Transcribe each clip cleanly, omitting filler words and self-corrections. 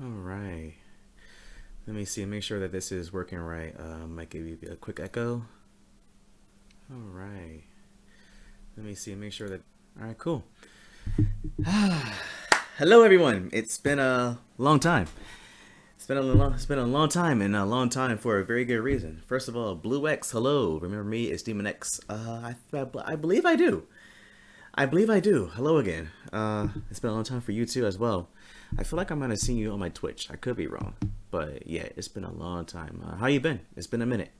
All right. Let me see. Make sure that this is working right. Might give you a quick echo. All right. Let me see. Make sure that. All right. Cool. Hello, everyone. It's been a long time. It's been a long time, and a long time for a very good reason. First of all, Blue X. Hello. Remember me? It's Demon X. I believe I do. I believe I do. Hello again. It's been a long time for you too as well. I feel like I might have seen you on my Twitch. I could be wrong, but yeah, it's been a long time. How you been? It's been a minute.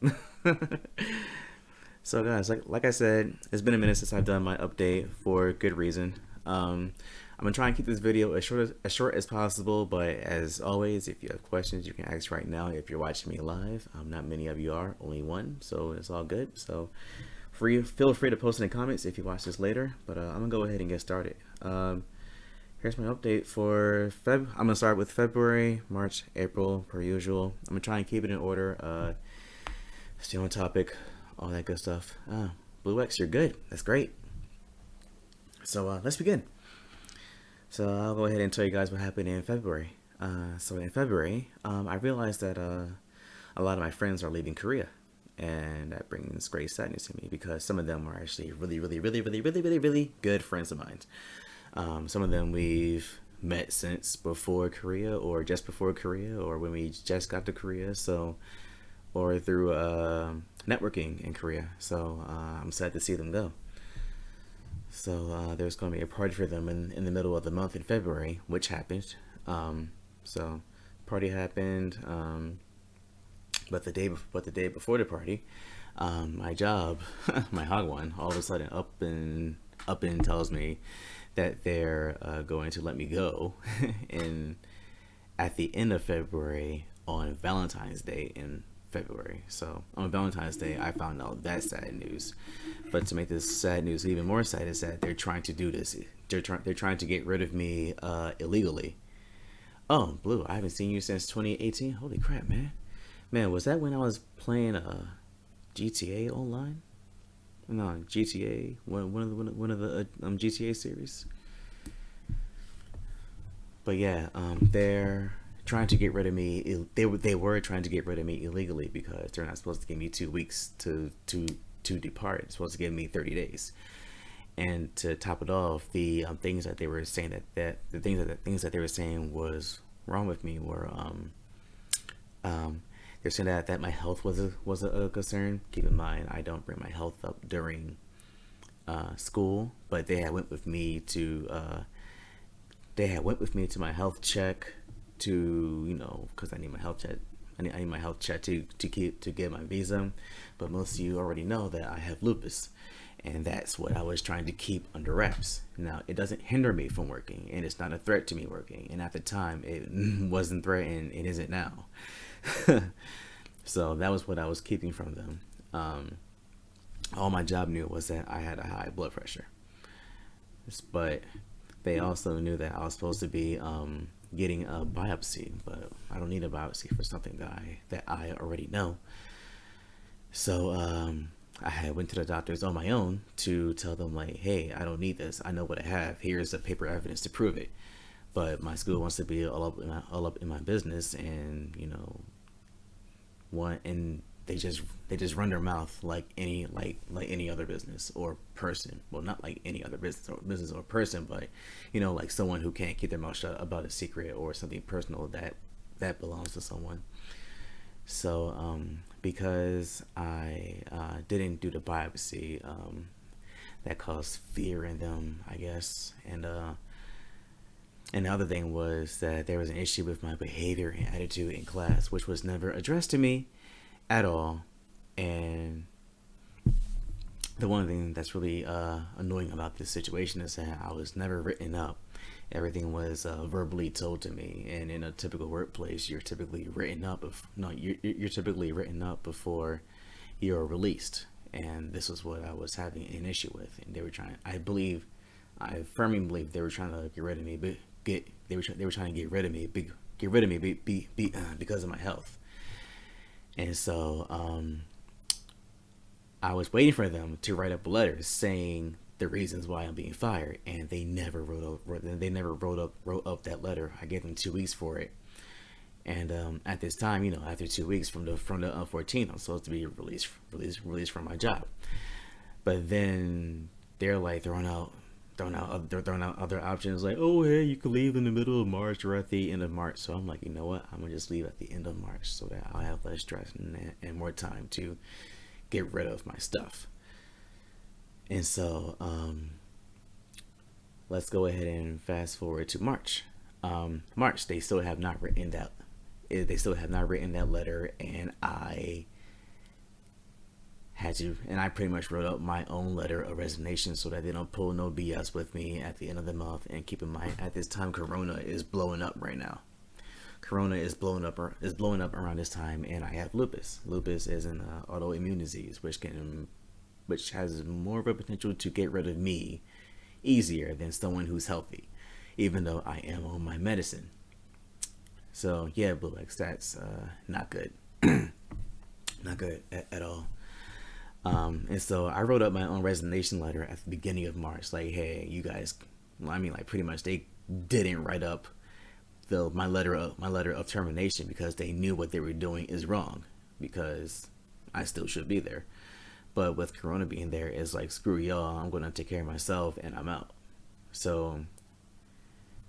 So guys, like I said, it's been a minute since I've done my update for good reason. I'm gonna try and keep this video as short as possible, but as always, if you have questions, you can ask right now. If you're watching me live, not many of you are, only one, so it's all good. So feel free to post in the comments if you watch this later. But I'm gonna go ahead and get started. Here's my update for Feb. I'm gonna start with February, March, April, per usual. I'm gonna try and keep it in order. Stay on topic, all that good stuff. Blue X, you're good. That's great. So let's begin. So I'll go ahead and tell you guys what happened in February. So in February, I realized that a lot of my friends are leaving Korea, and that brings great sadness to me because some of them are actually really good friends of mine. Some of them we've met since before Korea, or just before Korea, or when we just got to Korea. So, or through networking in Korea. So I'm sad to see them go. So there's going to be a party for them in the middle of the month in February, which happened. So party happened, but the day before the party, my job, my hog one, all of a sudden up and tells me that they're going to let me go, and at the end of February on Valentine's Day in February. So on Valentine's Day, I found out that sad news. But to make this sad news even more sad is that they're trying to do this. They're trying to get rid of me illegally. Oh, Blue, I haven't seen you since 2018. Holy crap, man! Man, was that when I was playing GTA Online? No, GTA. One of the GTA series. But yeah, they're trying to get rid of me. They were trying to get rid of me illegally because they're not supposed to give me 2 weeks to depart. It's supposed to give me 30 days. And to top it off, the things that they were saying that they were saying was wrong with me were they're saying that my health was a concern. Keep in mind, I don't bring my health up during school, but they had went with me to my health check to, because I need my health check. I need my health check to get my visa. But most of you already know that I have lupus, and that's what I was trying to keep under wraps. Now, it doesn't hinder me from working, and it's not a threat to me working. And at the time, it wasn't threatened. It isn't now. So that was what I was keeping from them. All my job knew was that I had a high blood pressure, but they also knew that I was supposed to be getting a biopsy, but I don't need a biopsy for something that I already know. So I went to the doctors on my own to tell them, like, hey, I don't need this. I know what I have. Here's the paper evidence to prove it. But my school wants to be all up in my business, and they just run their mouth like any other business or person. Well, not like any other business or person, but like someone who can't keep their mouth shut about a secret or something personal that belongs to someone. So because I didn't do the biopsy, that caused fear in them, I guess. And the other thing was that there was an issue with my behavior and attitude in class, which was never addressed to me at all. And the one thing that's really annoying about this situation is that I was never written up. Everything was verbally told to me. And in a typical workplace, you're typically written up. You're typically written up before you're released. And this was what I was having an issue with. And they were trying. I firmly believe they were trying to get rid of me. They were trying to get rid of me. Because of my health. And so I was waiting for them to write up letters saying the reasons why I'm being fired, and they never wrote up that letter. I gave them 2 weeks for it, And at this time, after 2 weeks from the 14th, I'm supposed to be released from my job. But then they're like throwing out other options, like, oh hey, you could leave in the middle of March or at the end of March. So I'm like, you know what? I'm gonna just leave at the end of March so that I'll have less stress and more time to get rid of my stuff. And so let's go ahead and fast forward to March. March, they still have not written that. They still have not written that letter, and I pretty much wrote up my own letter of resignation so that they don't pull no BS with me at the end of the month. And keep in mind, at this time, Corona is blowing up right now. Corona is blowing up around this time, and I have lupus. Lupus is an autoimmune disease, which has more of a potential to get rid of me easier than someone who's healthy, even though I am on my medicine. So yeah, Blue X, that's not good, not good at all. And so I wrote up my own resignation letter at the beginning of March, like, hey, you guys, well, I mean, like, pretty much they didn't write up my letter of termination because they knew what they were doing is wrong, because I still should be there. But with Corona being there, it's like, screw y'all, I'm gonna take care of myself and I'm out. So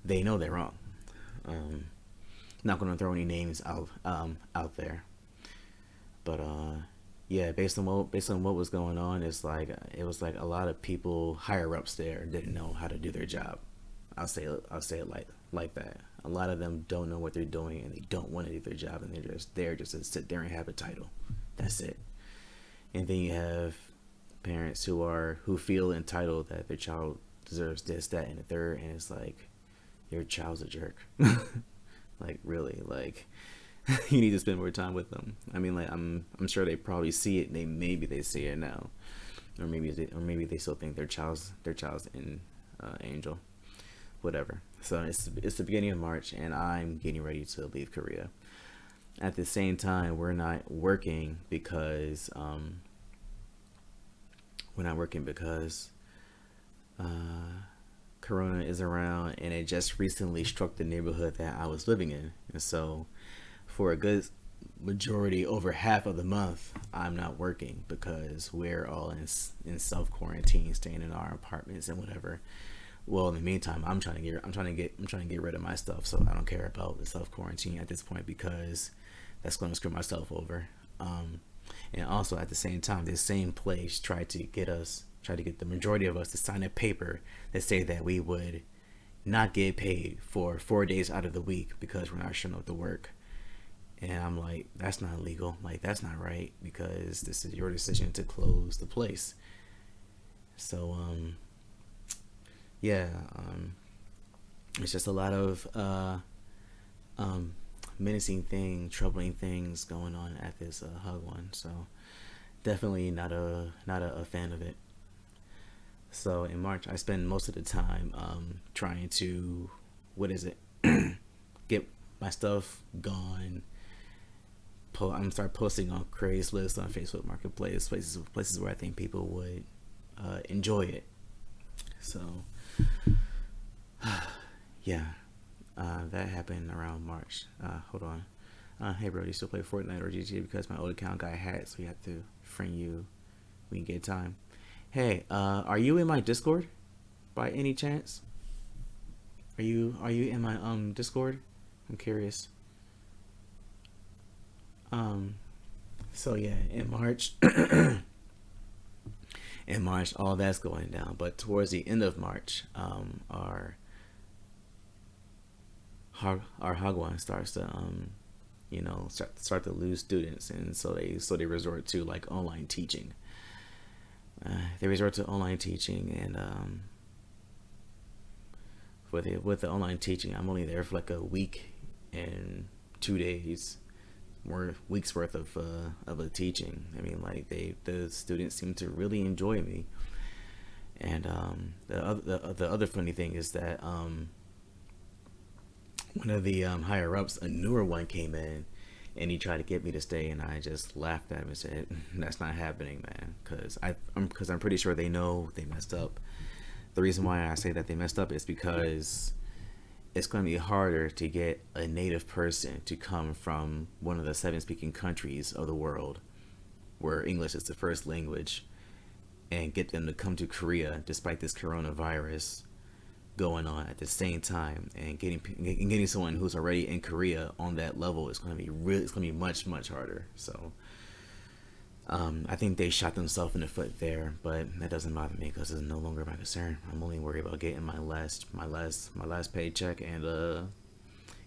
they know they're wrong. Not gonna throw any names out there, but yeah, based on what was going on, it was like a lot of people higher ups there didn't know how to do their job. I'll say it like that. A lot of them don't know what they're doing, and they don't want to do their job, and they're just there just to sit there and have a title. That's it. And then you have parents who feel entitled that their child deserves this, that, and the third, and it's like, your child's a jerk. Like, really, like, you need to spend more time with them. I mean, like, I'm sure they probably see it. Maybe they see it now, or maybe they still think their child's an angel, whatever. So it's the beginning of March, and I'm getting ready to leave Korea. At the same time, we're not working because Corona is around, and it just recently struck the neighborhood that I was living in, and so for a good majority, over half of the month, I'm not working because we're all in self quarantine, staying in our apartments and whatever. Well, in the meantime, I'm trying to get rid of my stuff, so I don't care about the self quarantine at this point because that's going to screw myself over. And also at the same time, this same place tried to get the majority of us to sign a paper that say that we would not get paid for 4 days out of the week because we're not showing up to work. And I'm like, that's not legal. Like, that's not right, because this is your decision to close the place. So, yeah, it's just a lot of troubling things going on at this Hug One. So, definitely not a fan of it. So in March, I spend most of the time trying to, what is it, get my stuff gone. I'm start posting on Craigslist, on Facebook Marketplace, places where I think people would enjoy it. So yeah, that happened around March. Hold on. Hey bro, do you still play Fortnite or GTA? Because my old account got hacked, so you have to friend you when you get time. Hey, are you in my Discord by any chance? Are you in my Discord? I'm curious. So yeah, in March, all that's going down. But towards the end of March, our Hagwon starts to start to lose students, and so they resort to like online teaching. They resort to online teaching, and with the online teaching, I'm only there for like a week and 2 days, more weeks worth of a teaching. I mean, like the students seem to really enjoy me, and the other funny thing is that one of the higher ups, a newer one, came in and he tried to get me to stay, and I just laughed at him and said, "That's not happening, man." Because I'm pretty sure they know they messed up. The reason why I say that they messed up is because it's going to be harder to get a native person to come from one of the seven speaking countries of the world where English is the first language and get them to come to Korea despite this coronavirus going on at the same time, and getting someone who's already in Korea on that level is going to be it's going to be much harder. So I think they shot themselves in the foot there, but that doesn't bother me because it's no longer my concern. I'm only worried about getting my last paycheck and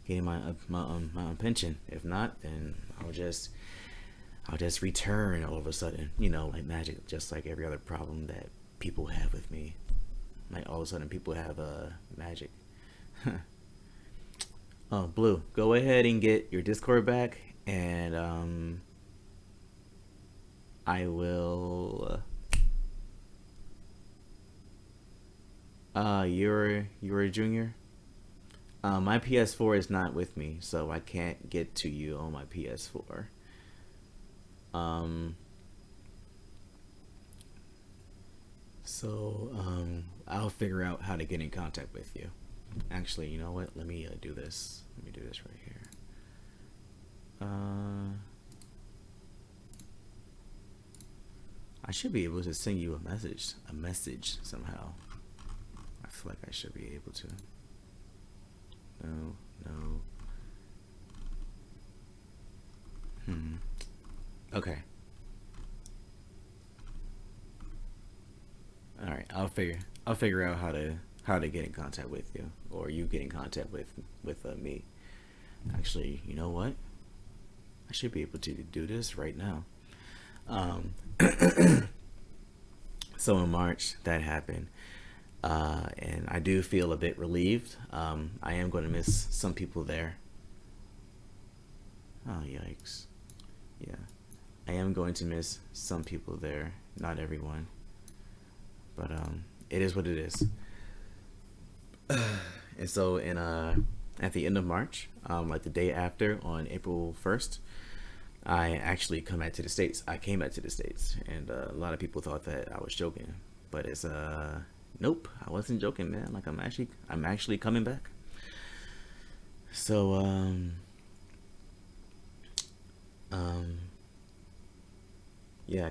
getting my pension. If not, then I'll just return all of a sudden, like magic, just like every other problem that people have with me. Like all of a sudden people have magic. Oh, Blue, go ahead and get your Discord back, and I will. You're a junior. My PS4 is not with me, so I can't get to you on my PS4. Um, I'll figure out how to get in contact with you. Actually, you know what? Let me do this. Let me do this right here. I should be able to send you a message somehow. I feel like I should be able to. No, no. Okay. All right. I'll figure out how to get in contact with you, or you get in contact with me. Actually, you know what? I should be able to do this right now. Um, so in March that happened, and I do feel a bit relieved. I am going to miss some people there. Oh, yikes. Yeah, I am going to miss some people there, not everyone, but it is what it is. And so in at the end of March, like the day after, on April 1st, I actually come back to the States. I came back to the States, and a lot of people thought that I was joking, but it's nope, I wasn't joking, man. Like I'm actually coming back. So um yeah,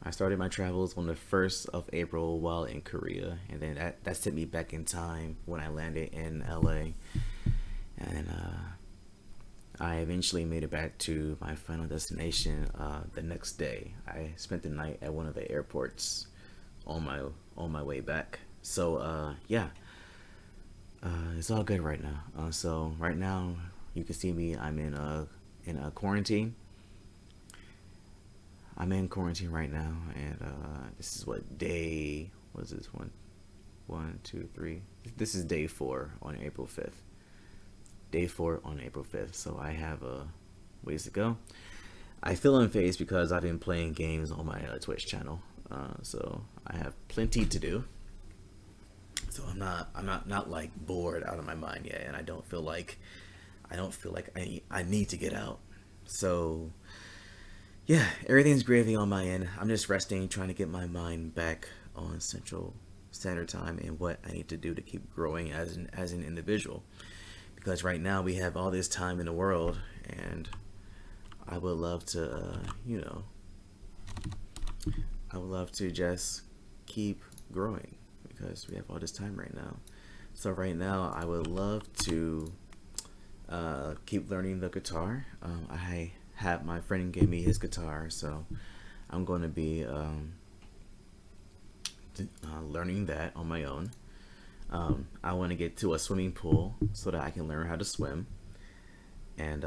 I started my travels on the 1st of April while in Korea, and then that sent me back in time when I landed in LA, and I eventually made it back to my final destination the next day. I spent the night at one of the airports on my way back. So yeah, it's all good right now. So right now you can see me. I'm in a quarantine. I'm in quarantine right now, and this is what day was this one, two, three. This is day 4 on April 5th. Day 4 on April 5th. So I have ways to go. I feel unfazed because I've been playing games on my Twitch channel, so I have plenty to do. So I'm not like bored out of my mind yet, and I don't feel like I need to get out. So yeah, everything's gravy on my end. I'm just resting, trying to get my mind back on Central Standard Time and what I need to do to keep growing as an individual. Because right now we have all this time in the world, and I would love to, I would love to just keep growing because we have all this time right now. So right now, I would love to keep learning the guitar. I had my friend give me his guitar, so I'm going to be learning that on my own. I want to get to a swimming pool so that I can learn how to swim, and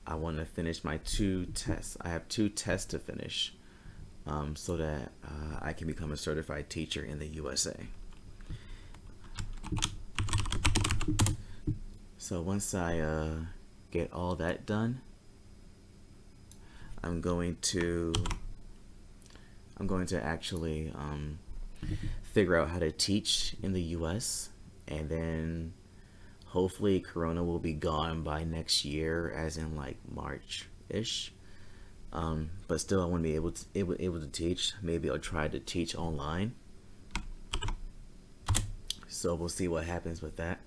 I want to finish my 2 tests. I have 2 tests to finish, so that I can become a certified teacher in the USA. So once I get all that done, I'm going to actually figure out how to teach in the US, and then hopefully Corona will be gone by next year, as in like March-ish. But still, I want to be able to teach. Maybe I'll try to teach online. So we'll see what happens with that.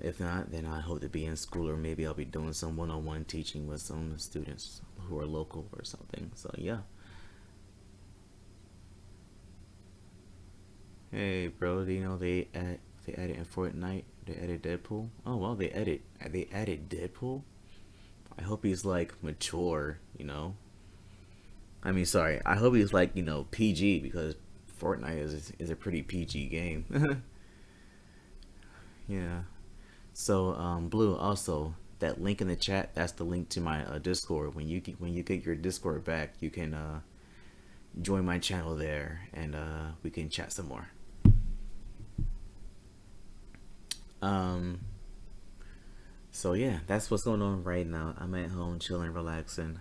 If not, then I hope to be in school, or maybe I'll be doing some one-on-one teaching with some students who are local or something. So yeah. Hey, bro, do you know they added in Fortnite? They added Deadpool. Oh well, they added Deadpool. I hope he's like mature, you know. I mean, sorry. I hope he's like, PG, because Fortnite is a pretty PG game. Yeah. So, Blue, also that link in the chat, that's the link to my Discord. When you get your Discord back, you can join my channel there, and we can chat some more. Um, so yeah, that's what's going on right now. I'm at home chilling, relaxing.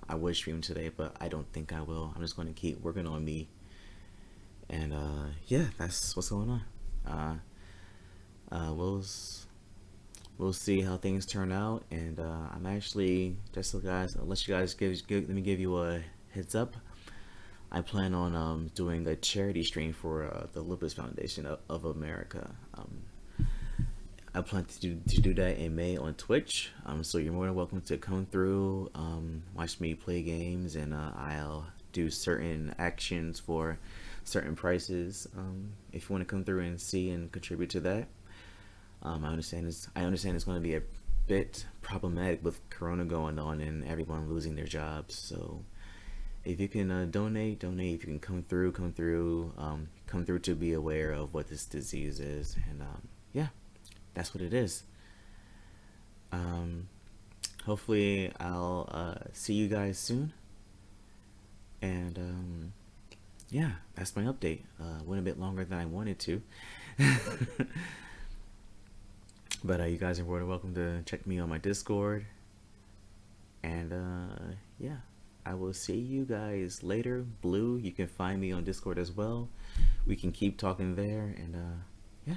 I would stream today, but I don't think I will. I'm just going to keep working on me, and yeah, that's what's going on. Uh, we'll see how things turn out, and I'm actually, just so guys, I'll let you guys let me give you a heads up. I plan on doing a charity stream for the Lupus Foundation of America. I plan to do that in May on Twitch. So you're more than welcome to come through, watch me play games, and I'll do certain actions for certain prices. If you want to come through and see and contribute to that. I understand it's going to be a bit problematic with Corona going on and everyone losing their jobs. So if you can donate. If you can come through, come through to be aware of what this disease is, and yeah, that's what it is. Um, Hopefully, I'll see you guys soon, and yeah, that's my update. Went a bit longer than I wanted to. But you guys are more than welcome to check me on my Discord. And yeah, I will see you guys later. Blue, you can find me on Discord as well. We can keep talking there. And yeah,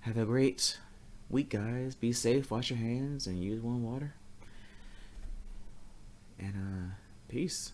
have a great week, guys. Be safe, wash your hands, and use warm water. And peace.